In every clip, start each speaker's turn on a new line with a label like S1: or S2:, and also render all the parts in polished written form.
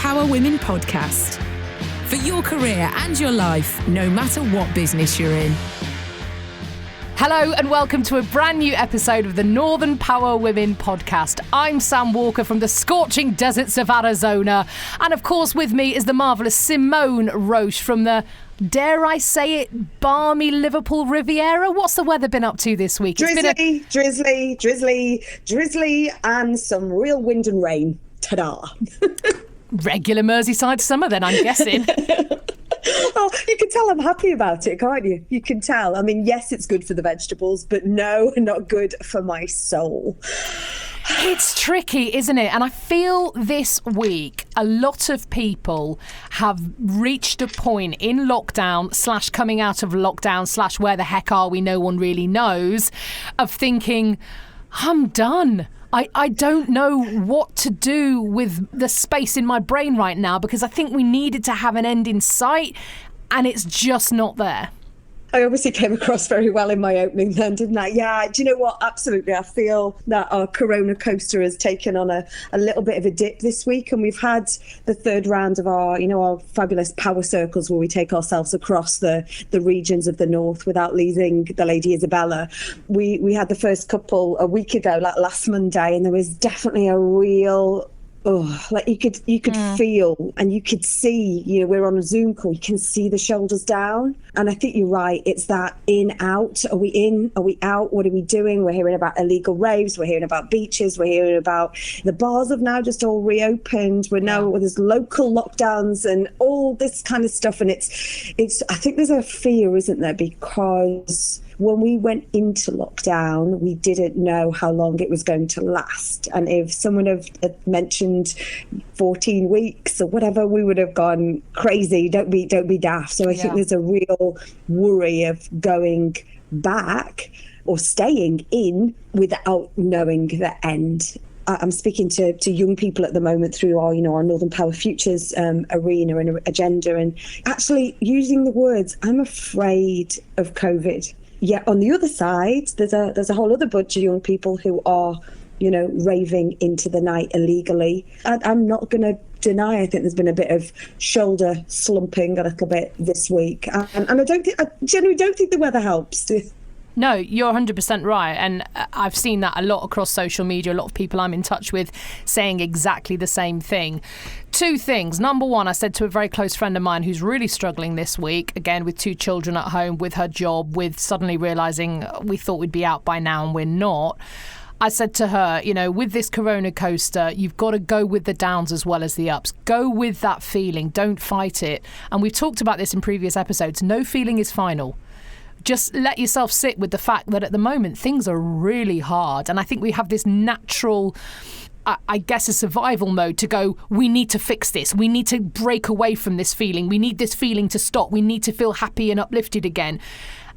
S1: Power Women podcast. For your career and your life, no matter what business you're in.
S2: Hello and welcome to a brand new episode of the Northern Power Women podcast. I'm Sam Walker from the scorching deserts of Arizona. And of course with me is the marvellous Simone Roche from the, dare I say it, balmy Liverpool Riviera. What's the weather been up to this week?
S3: Drizzly and some real wind and rain. Ta-da.
S2: Regular Merseyside summer then, I'm guessing.
S3: Oh, you can tell I'm happy about it, can't you? You can tell. I mean, yes, it's good for the vegetables, but no, not good for my soul.
S2: It's tricky, isn't it? And I feel this week a lot of people have reached a point in lockdown / coming out of lockdown / where the heck are we, no one really knows, of thinking, I'm done. I don't know what to do with the space in my brain right now, because I think we needed to have an end in sight and it's just not there.
S3: I obviously came across very well in my opening then, didn't I? Yeah, do you know what? Absolutely. I feel that our Corona coaster has taken on a little bit of a dip this week, and we've had the third round of our fabulous power circles where we take ourselves across the regions of the north without leaving the Lady Isabella. We had the first couple a week ago, like last Monday, and there was definitely a real... like you could feel and you could see, we're on a Zoom call, you can see the shoulders down. And I think you're right. It's that in, out. Are we in? Are we out? What are we doing? We're hearing about illegal raves. We're hearing about beaches. We're hearing about the bars have now just all reopened. There's local lockdowns and all this kind of stuff. And it's, I think there's a fear, isn't there? Because when we went into lockdown, we didn't know how long it was going to last. And if someone had mentioned 14 weeks or whatever, we would have gone crazy. Don't be daft. So I think there's a real worry of going back or staying in without knowing the end. I'm speaking to young people at the moment through our Northern Power Futures arena and agenda, and actually using the words, I'm afraid of COVID. Yet on the other side, there's a whole other bunch of young people who are, raving into the night illegally. I'm not going to deny, I think there's been a bit of shoulder slumping a little bit this week. And I genuinely don't think the weather helps.
S2: No, you're 100% right. And I've seen that a lot across social media. A lot of people I'm in touch with saying exactly the same thing. Two things. Number one, I said to a very close friend of mine who's really struggling this week, again, with 2 children at home, with her job, with suddenly realising we thought we'd be out by now and we're not. I said to her, with this Corona coaster, you've got to go with the downs as well as the ups. Go with that feeling. Don't fight it. And we've talked about this in previous episodes. No feeling is final. Just let yourself sit with the fact that at the moment things are really hard. And I think we have this natural, I guess, a survival mode to go, we need to fix this. We need to break away from this feeling. We need this feeling to stop. We need to feel happy and uplifted again.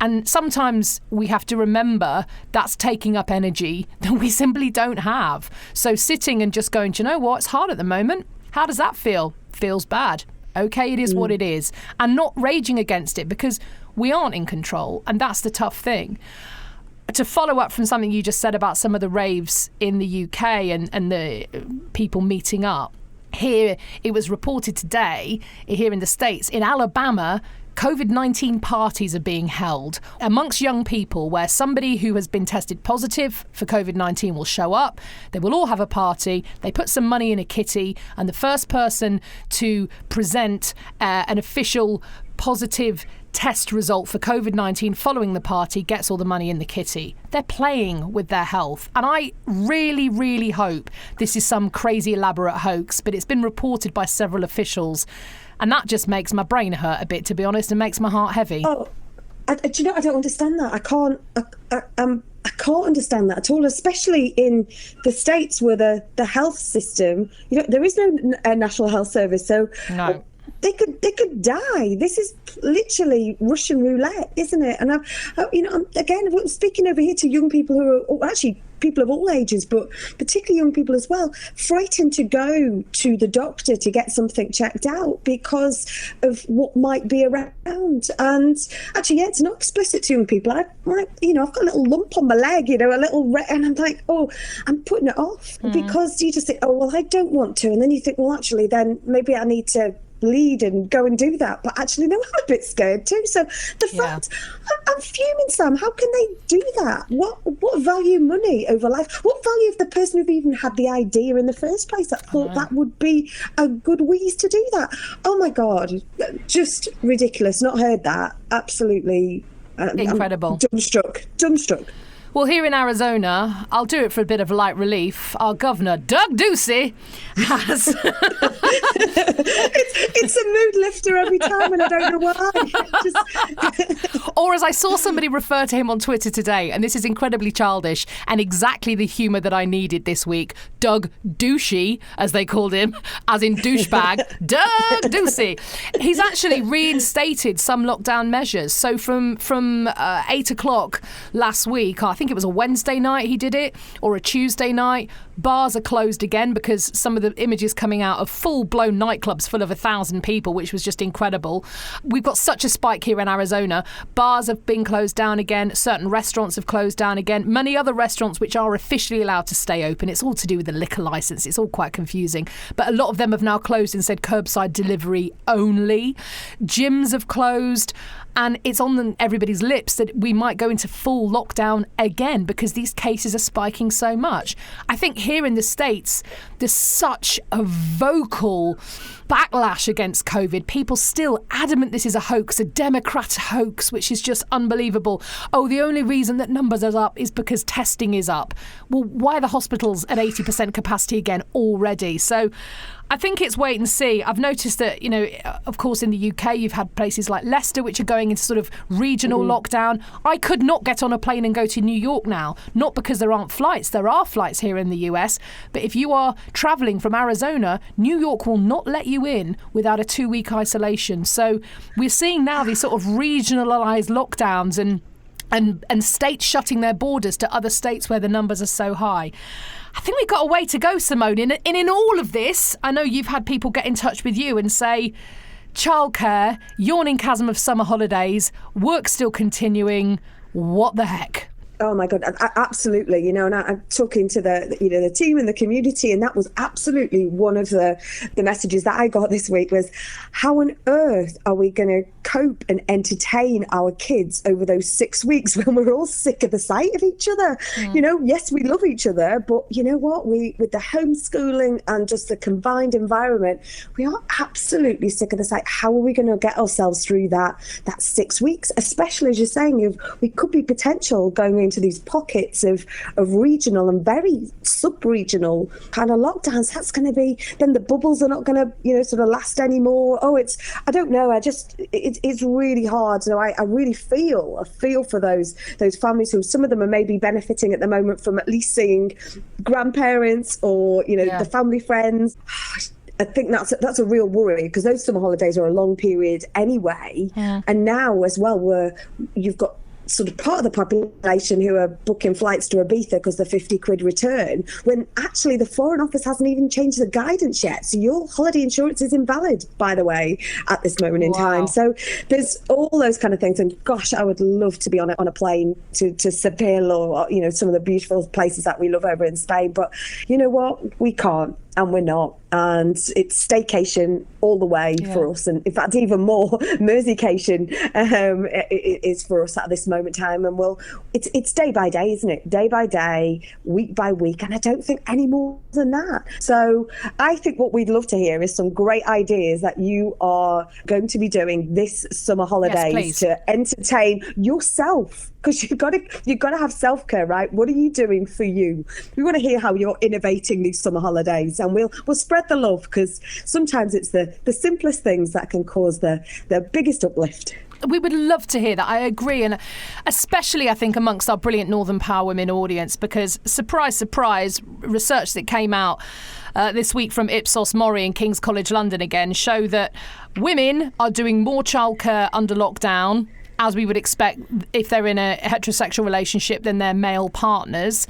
S2: And sometimes we have to remember that's taking up energy that we simply don't have. So sitting and just going, do you know what? It's hard at the moment. How does that feel? Feels bad. Okay, it is what it is. And not raging against it, because we aren't in control. And that's the tough thing. To follow up from something you just said about some of the raves in the UK and the people meeting up. Here, it was reported today, here in the States, in Alabama, COVID-19 parties are being held amongst young people, where somebody who has been tested positive for COVID-19 will show up. They will all have a party. They put some money in a kitty, and the first person to present an official positive test result for COVID-19 following the party gets all the money in the kitty. They're playing with their health. And I really, really hope this is some crazy elaborate hoax, but it's been reported by several officials. And that just makes my brain hurt a bit, to be honest, and makes my heart heavy.
S3: Oh, do you know, I don't understand that. I can't understand that at all, especially in the States where the health system, there is no national health service. So
S2: no.
S3: They could die. This is literally Russian roulette, isn't it? And I'm speaking over here to young people who are actually people of all ages, but particularly young people as well, frightened to go to the doctor to get something checked out because of what might be around. And actually, it's not explicit to young people. I've got a little lump on my leg, and I'm like, oh, I'm putting it off because you just think, oh, well, I don't want to. And then you think, well, actually, then maybe I need to lead and go and do that. But actually, no, I'm a bit scared too. So the fact, I'm fuming, Sam. How can they do that? What value money over life? What value of the person who even had the idea in the first place that thought that would be a good wheeze to do that? Oh my God, just ridiculous. Not heard that. Absolutely
S2: incredible.
S3: Dumbstruck.
S2: Well, here in Arizona, I'll do it for a bit of light relief. Our governor, Doug Ducey, has...
S3: it's a mood lifter every time, and I don't know why.
S2: Or as I saw somebody refer to him on Twitter today, and this is incredibly childish and exactly the humour that I needed this week, Doug Douchey, as they called him, as in douchebag, Doug Ducey. He's actually reinstated some lockdown measures. So from 8 o'clock last week, I think it was a Wednesday night he did it, or a Tuesday night, bars are closed again because some of the images coming out of full-blown nightclubs full of 1,000 people, which was just incredible. We've got such a spike here in Arizona. Bars have been closed down again. Certain restaurants have closed down again. Many other restaurants which are officially allowed to stay open. It's all to do with the liquor license. It's all quite confusing. But a lot of them have now closed and said curbside delivery only. Gyms have closed. And it's on everybody's lips that we might go into full lockdown again because these cases are spiking so much. I think here in the States, there's such a vocal backlash against COVID. People still adamant this is a hoax, a Democrat hoax, which is just unbelievable. Oh, the only reason that numbers are up is because testing is up. Well, why are the hospitals at 80% capacity again already? So I think it's wait and see. I've noticed that, of course, in the UK, you've had places like Leicester, which are going into sort of regional lockdown. I could not get on a plane and go to New York now, not because there aren't flights. There are flights here in the US. But if you are travelling from Arizona, New York will not let you in without a 2-week isolation. So we're seeing now these sort of regionalised lockdowns and states shutting their borders to other states where the numbers are so high. I think we've got a way to go, Simone. And in all of this, I know you've had people get in touch with you and say, childcare, yawning chasm of summer holidays, work still continuing. What the heck?
S3: Oh my God, absolutely. And I'm talking to the team and the community, and that was absolutely one of the messages that I got this week was, how on earth are we going to cope and entertain our kids over those 6 weeks when we're all sick of the sight of each other? Yes, we love each other, but you know what? With the homeschooling and just the combined environment, we are absolutely sick of the sight. How are we going to get ourselves through that 6 weeks? Especially as you're saying, if we could be potential going into these pockets of regional and very sub-regional kind of lockdowns. That's going to be, then the bubbles are not going to, sort of last anymore. I don't know. It's really hard. So I really feel for those families who, some of them are maybe benefiting at the moment from at least seeing grandparents or, the family friends. I think that's a real worry because those summer holidays are a long period anyway. Yeah. And now as well, you've got sort of part of the population who are booking flights to Ibiza because the 50 quid return, when actually the Foreign Office hasn't even changed the guidance yet. So your holiday insurance is invalid, by the way, at this moment in time. So there's all those kind of things. And gosh, I would love to be on a plane to Seville or, some of the beautiful places that we love over in Spain. But you know what? We can't. And we're not. And it's staycation all the way for us. And in fact, even more, Merseycation is for us at this moment in time. And it's day by day, isn't it? Day by day, week by week. And I don't think any more than that. So I think what we'd love to hear is some great ideas that you are going to be doing this summer holidays to entertain yourself. Because you've got to have self-care, right? What are you doing for you? We want to hear how you're innovating these summer holidays, and we'll spread the love, because sometimes it's the simplest things that can cause the biggest uplift.
S2: We would love to hear that. I agree. And especially, I think, amongst our brilliant Northern Power Women audience, because surprise, surprise, research that came out this week from Ipsos Mori and King's College London again show that women are doing more childcare under lockdown as we would expect if they're in a heterosexual relationship, then they're male partners.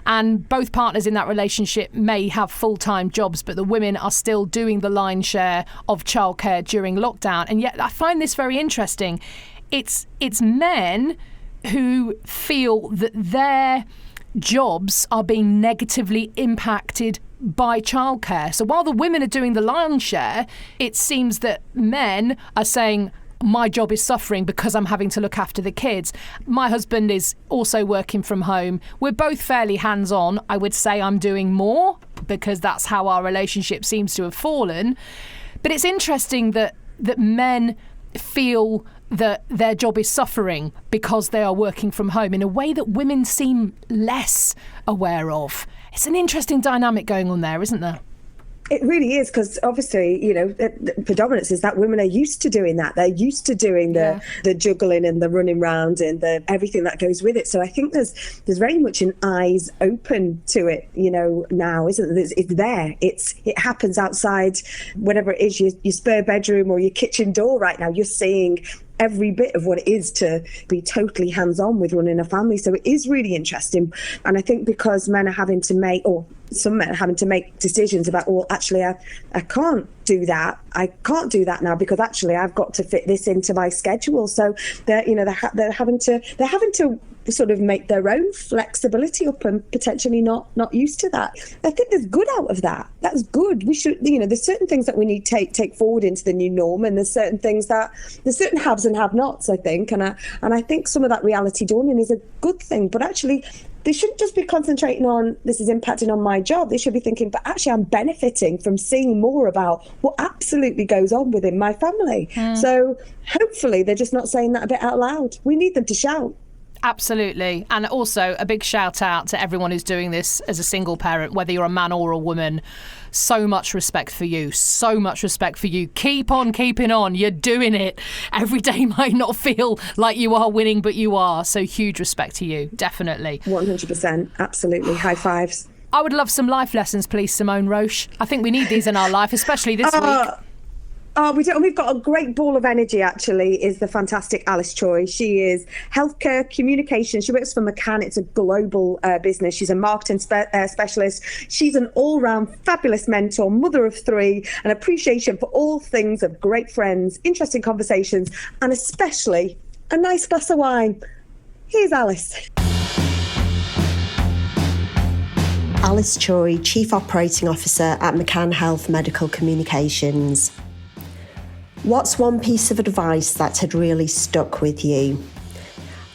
S2: And both partners in that relationship may have full-time jobs, but the women are still doing the lion's share of childcare during lockdown. And yet I find this very interesting. It's men who feel that their jobs are being negatively impacted by childcare. So while the women are doing the lion's share, it seems that men are saying, my job is suffering because I'm having to look after the kids. My husband is also working from home. We're both fairly hands-on. I would say I'm doing more because that's how our relationship seems to have fallen. But it's interesting that men feel that their job is suffering because they are working from home in a way that women seem less aware of. It's an interesting dynamic going on there, isn't there?
S3: It really is, because obviously, the predominance is that women are used to doing that. They're used to doing the juggling and the running round and the everything that goes with it. So I think there's very much an eyes open to it, now, isn't there? It's there. It happens outside, whatever it is, your spare bedroom or your kitchen door right now. You're seeing every bit of what it is to be totally hands-on with running a family. So it is really interesting. And I think because men are having to make, or some men are having to make decisions about, well, actually, I can't do that. I can't do that now because actually I've got to fit this into my schedule. So they're having to sort of make their own flexibility up and potentially not used to that. I think there's good out of that. That's good. We should, there's certain things that we need to take forward into the new norm, and there's certain haves and have-nots, I think. And I think some of that reality dawning is a good thing. But actually, they shouldn't just be concentrating on this is impacting on my job. They should be thinking, but actually I'm benefiting from seeing more about what absolutely goes on within my family. So hopefully they're just not saying that a bit out loud. We need them to shout.
S2: Absolutely. And also a big shout out to everyone who's doing this as a single parent, whether you're a man or a woman. So much respect for you. So much respect for you. Keep on keeping on. You're doing it. Every day might not feel like you are winning, but you are. So huge respect to you. Definitely.
S3: 100%. Absolutely. High fives.
S2: I would love some life lessons, please, Simone Roche. I think we need these in our life, especially this week.
S3: We do. We've got a great ball of energy, actually, is the fantastic Alice Choi. She is healthcare communication. She works for McCann. It's a global business. She's a marketing specialist. She's an all-round fabulous mentor, mother of 3, an appreciation for all things of great friends, interesting conversations, and especially a nice glass of wine. Here's Alice.
S4: Alice Choi, Chief Operating Officer at McCann Health Medical Communications. What's one piece of advice that had really stuck with you?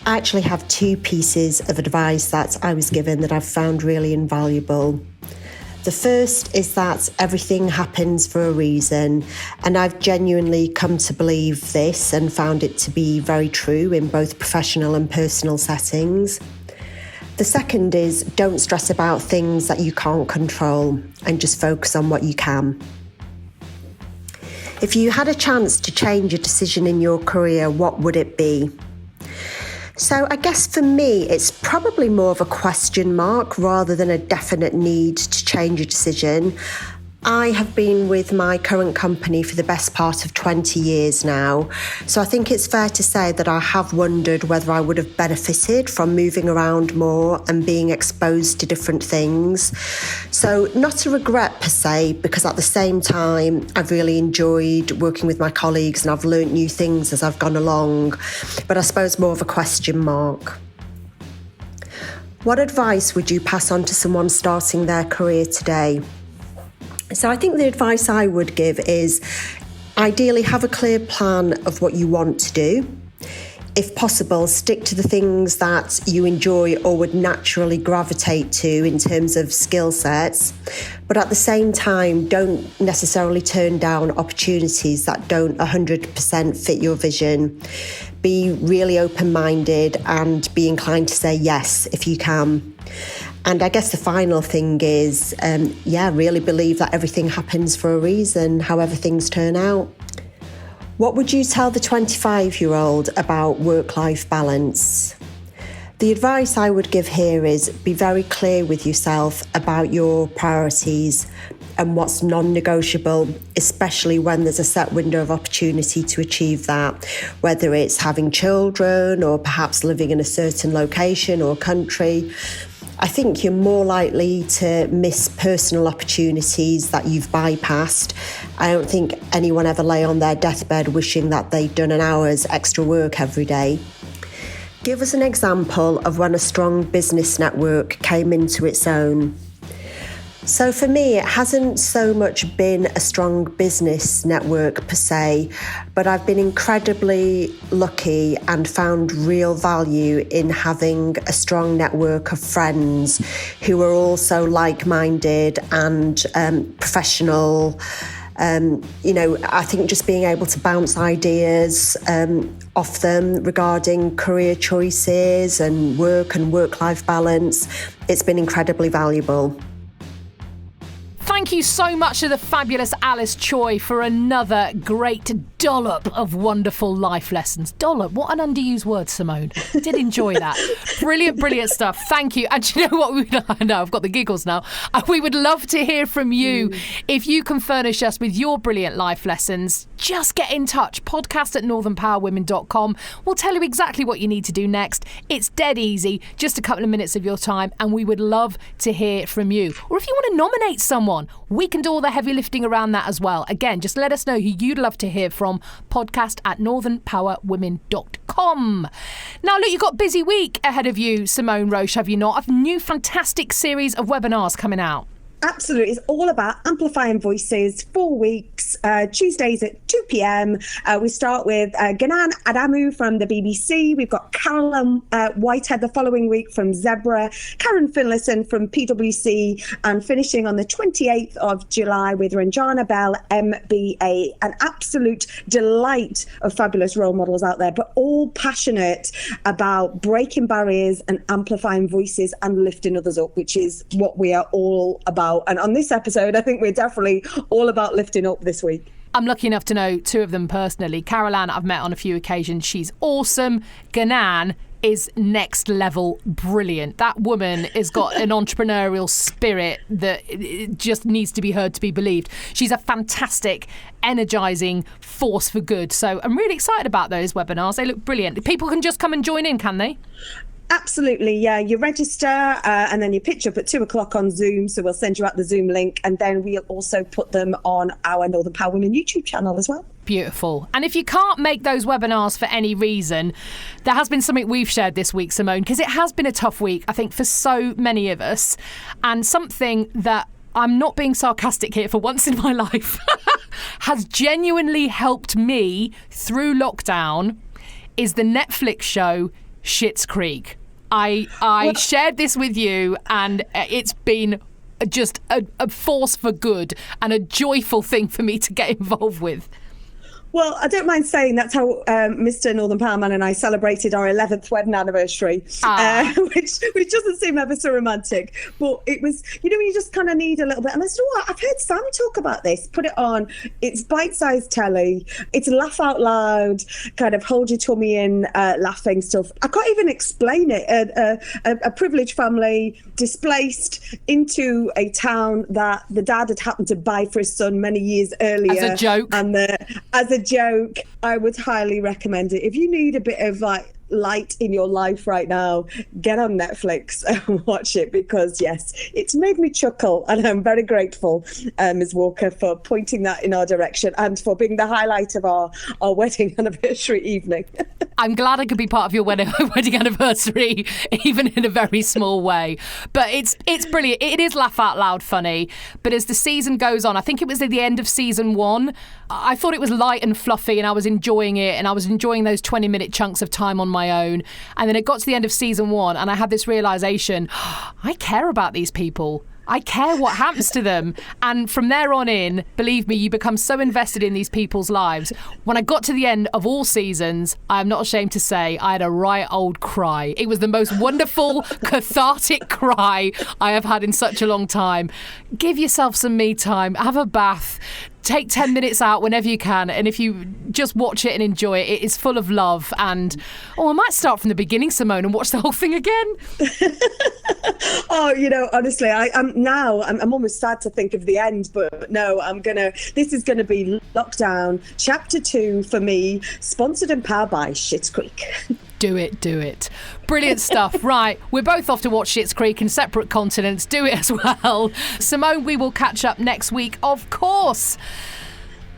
S4: I actually have 2 pieces of advice that I was given that I've found really invaluable. The first is that everything happens for a reason, and I've genuinely come to believe this and found it to be very true in both professional and personal settings. The second is don't stress about things that you can't control and just focus on what you can. If you had a chance to change a decision in your career, what would it be? So I guess for me, it's probably more of a question mark rather than a definite need to change a decision. I have been with my current company for the best part of 20 years now, so I think it's fair to say that I have wondered whether I would have benefited from moving around more and being exposed to different things. So not a regret per se, because at the same time, I've really enjoyed working with my colleagues and I've learnt new things as I've gone along, but I suppose more of a question mark. What advice would you pass on to someone starting their career today? So I think the advice I would give is ideally have a clear plan of what you want to do. If possible, stick to the things that you enjoy or would naturally gravitate to in terms of skill sets. But at the same time, don't necessarily turn down opportunities that don't 100% fit your vision. Be really open-minded and be inclined to say yes if you can. And I guess the final thing is, really believe that everything happens for a reason, however things turn out. What would you tell the 25-year-old about work-life balance? The advice I would give here is be very clear with yourself about your priorities and what's non-negotiable, especially when there's a set window of opportunity to achieve that, whether it's having children or perhaps living in a certain location or country. I think you're more likely to miss personal opportunities that you've bypassed. I don't think anyone ever lay on their deathbed wishing that they'd done an hour's extra work every day. Give us an example of when a strong business network came into its own. So for me, it hasn't so much been a strong business network per se, but I've been incredibly lucky and found real value in having a strong network of friends who are also like-minded and professional. I think just being able to bounce ideas off them regarding career choices and work-life balance, it's been incredibly valuable.
S2: Thank you so much to the fabulous Alice Choi for another great dollop of wonderful life lessons. Dollop, what an underused word, Simone. Did enjoy that. Brilliant stuff. Thank you. And do you know what? I know, I've got the giggles now. We would love to hear from you. If you can furnish us with your brilliant life lessons, just get in touch. podcast@northernpowerwomen.com. We'll tell you exactly what you need to do next. It's dead easy, just a couple of minutes of your time, and we would love to hear from you. Or if you want to nominate someone, we can do all the heavy lifting around that as well. Again, just let us know who you'd love to hear from. podcast@northernpowerwomen.com. Now, look, you've got a busy week ahead of you, Simone, Roche, have you not? A new fantastic series of webinars coming out.
S3: Absolutely. It's all about amplifying voices, 4 weeks, Tuesdays at 2 p.m. We start with Ganan Adamu from the BBC. We've got Caroline Whitehead the following week from Zebra, Karen Finlayson from PwC, and finishing on the 28th of July with Ranjana Bell, MBA. An absolute delight of fabulous role models out there, but all passionate about breaking barriers and amplifying voices and lifting others up, which is what we are all about. And on this episode, I think we're definitely all about lifting up this week.
S2: I'm lucky enough to know two of them personally. Caroline, I've met on a few occasions. She's awesome. Ganan is next level brilliant. That woman has got an entrepreneurial spirit that just needs to be heard to be believed. She's a fantastic, energising force for good. So I'm really excited about those webinars. They look brilliant. People can just come and join in, can they?
S3: Absolutely, yeah. You register and then you pitch up at 2:00 on Zoom. So we'll send you out the Zoom link, and then we'll also put them on our Northern Power Women YouTube channel as well.
S2: Beautiful. And if you can't make those webinars for any reason, there has been something we've shared this week, Simone, because it has been a tough week, I think, for so many of us, and something that I'm not being sarcastic here for once in my life has genuinely helped me through lockdown is the Netflix show Schitt's Creek. I shared this with you, and it's been just a force for good and a joyful thing for me to get involved with.
S3: Well, I don't mind saying that's how Mr. Northern Powerman and I celebrated our 11th wedding anniversary, which doesn't seem ever so romantic. But it was, when you just kind of need a little bit. And I said, oh, I've heard Sam talk about this. Put it on. It's bite-sized telly. It's laugh out loud, kind of hold your tummy in, laughing stuff. I can't even explain it. A privileged family displaced into a town that the dad had happened to buy for his son many years earlier.
S2: As a joke.
S3: And as a joke, I would highly recommend it. If you need a bit of light in your life right now, get on Netflix and watch it, because yes, it's made me chuckle, and I'm very grateful, Ms. Walker, for pointing that in our direction and for being the highlight of our wedding anniversary evening.
S2: I'm glad I could be part of your wedding anniversary, even in a very small way. But it's brilliant. It is laugh out loud funny. But as the season goes on, I think it was at the end of season 1, I thought it was light and fluffy, and I was enjoying it, and I was enjoying those 20-minute chunks of time on my own. And then it got to the end of season 1, and I had this realisation, I care about these people. I care what happens to them. And from there on in, believe me, you become so invested in these people's lives. When I got to the end of all seasons, I am not ashamed to say I had a right old cry. It was the most wonderful, cathartic cry I have had in such a long time. Give yourself some me time. Have a bath. take 10 minutes out whenever you can, and if you just watch it and enjoy it, it is full of love. And I might start from the beginning, Simone, and watch the whole thing again.
S3: Oh, honestly, I'm almost sad to think of the end, but no, this is gonna be Lockdown Chapter 2 for me, sponsored and powered by Schitt's Creek.
S2: Do it. Brilliant stuff. Right, we're both off to watch Schitt's Creek in separate continents. Do it as well. Simone, we will catch up next week, of course.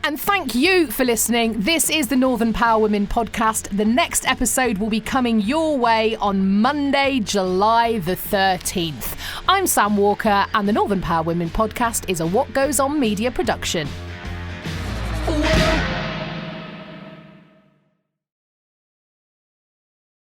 S2: And thank you for listening. This is the Northern Power Women podcast. The next episode will be coming your way on Monday, July the 13th. I'm Sam Walker, and the Northern Power Women podcast is a What Goes On media production.